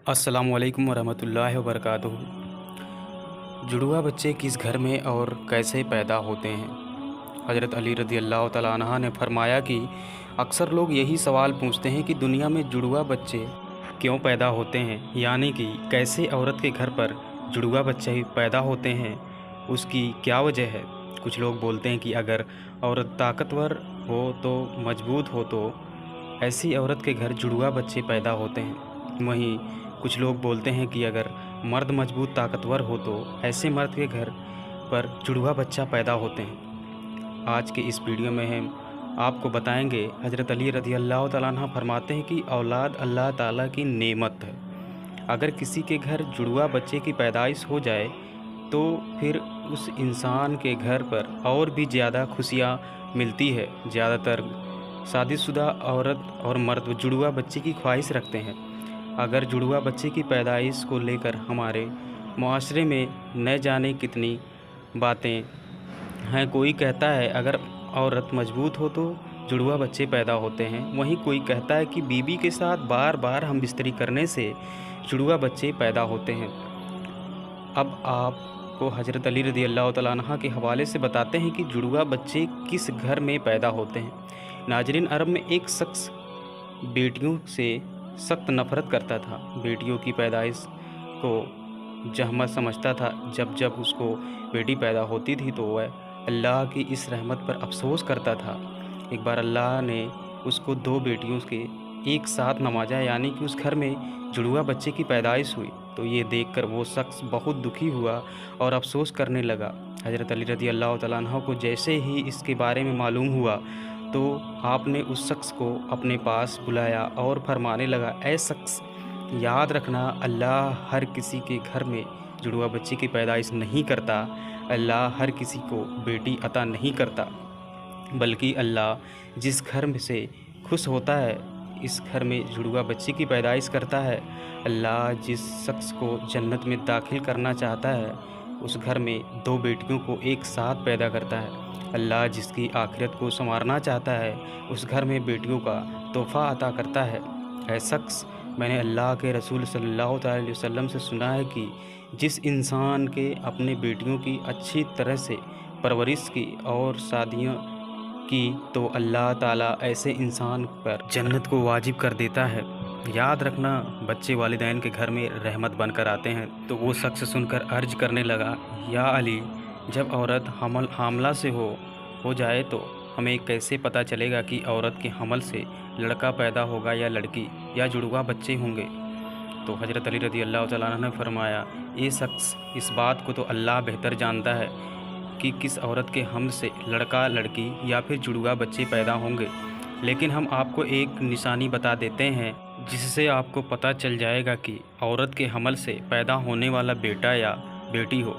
अस्सलामु अलैकुम वरहमतुल्लाहि वबरकातुहू। जुड़वा बच्चे किस घर में और कैसे पैदा होते हैं? हज़रत अली रज़ी अल्लाह तआला अन्हा ने फरमाया कि अक्सर लोग यही सवाल पूछते हैं कि दुनिया में जुड़वा बच्चे क्यों पैदा होते हैं, यानी कि कैसे औरत के घर पर जुड़वा बच्चे पैदा होते हैं, उसकी क्या वजह है। कुछ लोग बोलते हैं कि अगर औरत ताकतवर हो तो मजबूत हो तो ऐसी औरत के घर जुड़वा बच्चे पैदा होते हैं। वहीं कुछ लोग बोलते हैं कि अगर मर्द मजबूत ताकतवर हो तो ऐसे मर्द के घर पर जुड़वा बच्चा पैदा होते हैं। आज के इस वीडियो में हम आपको बताएंगे, हज़रत अली रज़ी अल्लाह तआला अन्हु फरमाते हैं कि औलाद अल्लाह ताला की नेमत है। अगर किसी के घर जुड़वा बच्चे की पैदाइश हो जाए तो फिर उस इंसान के घर पर और भी ज़्यादा खुशियाँ मिलती है। ज़्यादातर शादीशुदा औरत और मर्द जुड़वा बच्चे की ख्वाहिश रखते हैं। अगर जुड़वा बच्चे की पैदाइश को लेकर हमारे मुआशरे में न जाने कितनी बातें हैं। कोई कहता है अगर औरत मजबूत हो तो जुड़वा बच्चे पैदा होते हैं। वहीं कोई कहता है कि बीवी के साथ बार बार हम बिस्तरी करने से जुड़वा बच्चे पैदा होते हैं। अब आपको हज़रत अली रज़ी अल्लाह तआला अन्हा के हवाले से बताते हैं कि जुड़वा बच्चे किस घर में पैदा होते हैं। नाज़रीन, अरब में एक शख्स बेटियों से सख्त नफ़रत करता था। बेटियों की पैदाइश को जहमत समझता था। जब जब उसको बेटी पैदा होती थी तो वह अल्लाह की इस रहमत पर अफसोस करता था। एक बार अल्लाह ने उसको दो बेटियों के एक साथ नवाजा, यानी कि उस घर में जुड़वा बच्चे की पैदाइश हुई। तो ये देखकर वो शख्स बहुत दुखी हुआ और अफसोस करने लगा। हज़रत अली रज़ी अल्लाह तआला अन्हु को जैसे ही इसके बारे में मालूम हुआ तो आपने उस शख्स को अपने पास बुलाया और फरमाने लगा, ऐ शख्स, याद रखना, अल्लाह हर किसी के घर में जुड़वा बच्चे की पैदाइश नहीं करता। अल्लाह हर किसी को बेटी अता नहीं करता, बल्कि अल्लाह जिस घर में से खुश होता है इस घर में जुड़वा बच्चे की पैदाइश करता है। अल्लाह जिस शख्स को जन्नत में दाखिल करना चाहता है उस घर में दो बेटियों को एक साथ पैदा करता है। अल्लाह जिसकी आखिरत को संवारना चाहता है उस घर में बेटियों का तोहफ़ा अता करता है। ऐ शख्स, मैंने अल्लाह के रसूल सल्लल्लाहु अलैहि वसल्लम से सुना है कि जिस इंसान के अपने बेटियों की अच्छी तरह से परवरिश की और शादियाँ की तो अल्लाह ताला ऐसे इंसान पर जन्नत को वाजिब कर देता है। याद रखना, बच्चे वालिदैन के घर में रहमत बनकर आते हैं। तो वो शख्स सुनकर अर्ज करने लगा, या अली, जब औरत हामला से हो जाए तो हमें कैसे पता चलेगा कि औरत के हमल से लड़का पैदा होगा या लड़की, या जुड़वा बच्चे होंगे। तो हज़रत अली रज़ी अल्लाह तआला अन्हु ने फरमाया, ये शख्स, इस बात को तो अल्लाह बेहतर जानता है कि किस औरत के हमल से लड़का लड़की या फिर जुड़वा बच्चे पैदा होंगे। लेकिन हम आपको एक निशानी बता देते हैं जिससे आपको पता चल जाएगा कि औरत के हमल से पैदा होने वाला बेटा या बेटी हो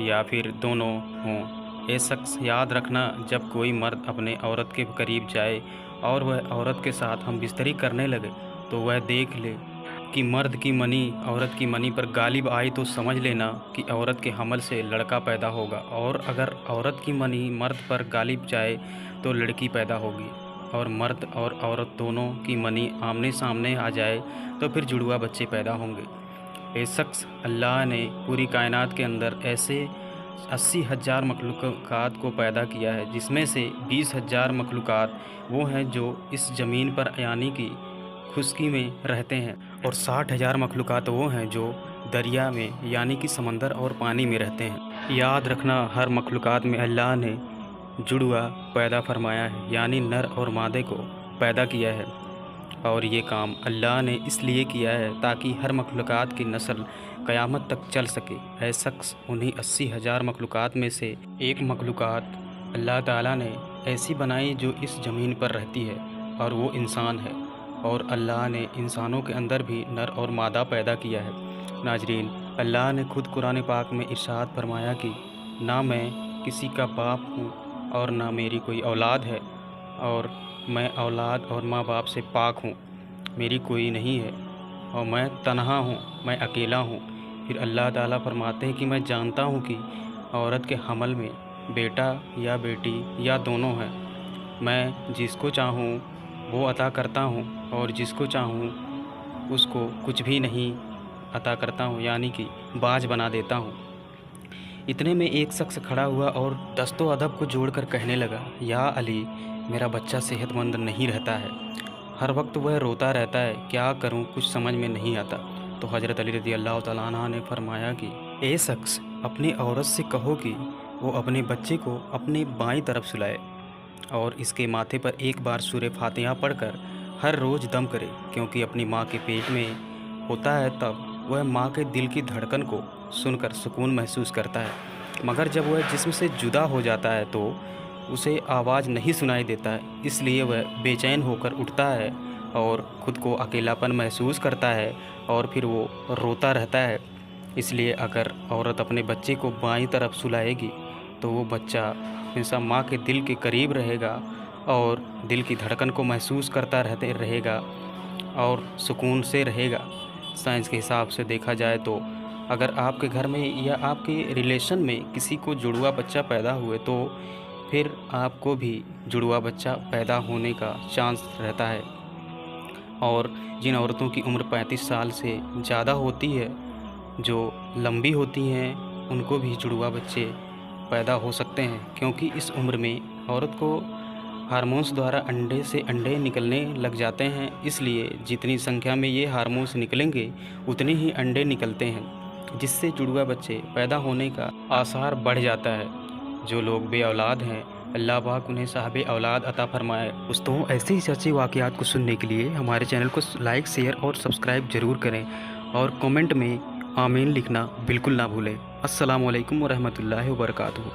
या फिर दोनों हों। ये शख्स, याद रखना, जब कोई मर्द अपने औरत के करीब जाए और वह औरत के साथ हम बिस्तरी करने लगे तो वह देख ले कि मर्द की मनी औरत की मनी पर गालिब आई तो समझ लेना कि औरत के हमल से लड़का पैदा होगा, और अगर औरत की मनी मर्द पर गालिब जाए तो लड़की पैदा होगी, और मर्द और औरत दोनों की मनी आमने सामने आ जाए तो फिर जुड़वा बच्चे पैदा होंगे। ये शख्स, अल्लाह ने पूरी कायनात के अंदर ऐसे 80,000 मखलूक़ात को पैदा किया है, जिसमें से 20,000 मखलूक़ात वो हैं जो इस ज़मीन पर यानी कि खुश्की में रहते हैं, और 60,000 मखलूक़ात वो हैं जो दरिया में यानी कि समंदर और पानी में रहते हैं। याद रखना, हर मखलूक़ात में अल्लाह ने जुड़वा पैदा फरमाया है, यानी नर और मादे को पैदा किया है, और ये काम अल्लाह ने इसलिए किया है ताकि हर मखलूक़ात की नस्ल क़यामत तक चल सके। है शख्स, उन्हीं 80,000 मखलूक़ात में से एक मखलूक़ात अल्लाह ताला ने ऐसी बनाई जो इस ज़मीन पर रहती है, और वो इंसान है। और अल्लाह ने इंसानों के अंदर भी नर और मादा पैदा किया है। नाजरीन, अल्लाह ने खुद कुरान पाक में इरशाद फरमाया कि ना मैं किसी का बाप हूँ और ना मेरी कोई औलाद है, और मैं औलाद और माँ बाप से पाक हूँ, मेरी कोई नहीं है, और मैं तन्हा हूँ, मैं अकेला हूँ। फिर अल्लाह ताला फरमाते हैं कि मैं जानता हूँ कि औरत के हमल में बेटा या बेटी या दोनों हैं। मैं जिसको चाहूँ वो अता करता हूँ और जिसको चाहूँ उसको कुछ भी नहीं अता करता हूँ, यानी कि बाज बना देता हूँ। इतने में एक शख्स खड़ा हुआ और दस्तों अदब को जोड़कर कहने लगा, या अली, मेरा बच्चा सेहतमंद नहीं रहता है, हर वक्त वह रोता रहता है, क्या करूं, कुछ समझ में नहीं आता। तो हज़रत अली रज़ी अल्लाह तआला अन्हु ने फरमाया कि ए शख्स, अपनी औरत से कहो कि वो अपने बच्चे को अपनी बाईं तरफ सुलाए और इसके माथे पर एक बार सूरह फातिहा पढ़कर हर रोज़ दम करे, क्योंकि अपनी माँ के पेट में होता है तब वह माँ के दिल की धड़कन को सुनकर सुकून महसूस करता है, मगर जब वह जिस्म से जुदा हो जाता है तो उसे आवाज़ नहीं सुनाई देता है, इसलिए वह बेचैन होकर उठता है और ख़ुद को अकेलापन महसूस करता है और फिर वो रोता रहता है। इसलिए अगर औरत अपने बच्चे को बाईं तरफ सुलाएगी तो वो बच्चा हमेशा माँ के दिल के करीब रहेगा और दिल की धड़कन को महसूस करता रहेगा और सुकून से रहेगा। साइंस के हिसाब से देखा जाए तो अगर आपके घर में या आपके रिलेशन में किसी को जुड़वा बच्चा पैदा हुए तो फिर आपको भी जुड़वा बच्चा पैदा होने का चांस रहता है। और जिन औरतों की उम्र 35 साल से ज़्यादा होती है, जो लंबी होती हैं, उनको भी जुड़वा बच्चे पैदा हो सकते हैं, क्योंकि इस उम्र में औरत को हार्मोन्स द्वारा अंडे से अंडे निकलने लग जाते हैं। इसलिए जितनी संख्या में ये हार्मोन्स निकलेंगे उतने ही अंडे निकलते हैं, जिससे जुड़वा बच्चे पैदा होने का आसार बढ़ जाता है। जो लोग बे औलाद हैं, अल्लाह पाक उन्हें साहिब औलाद अता फरमाए। दोस्तों, ऐसे ही सच्ची वाक़यात को सुनने के लिए हमारे चैनल को लाइक, शेयर और सब्सक्राइब ज़रूर करें और कमेंट में आमीन लिखना बिल्कुल ना भूलें। अस्सलामु अलैकुम व रहमतुल्लाहि व बरकातुहू।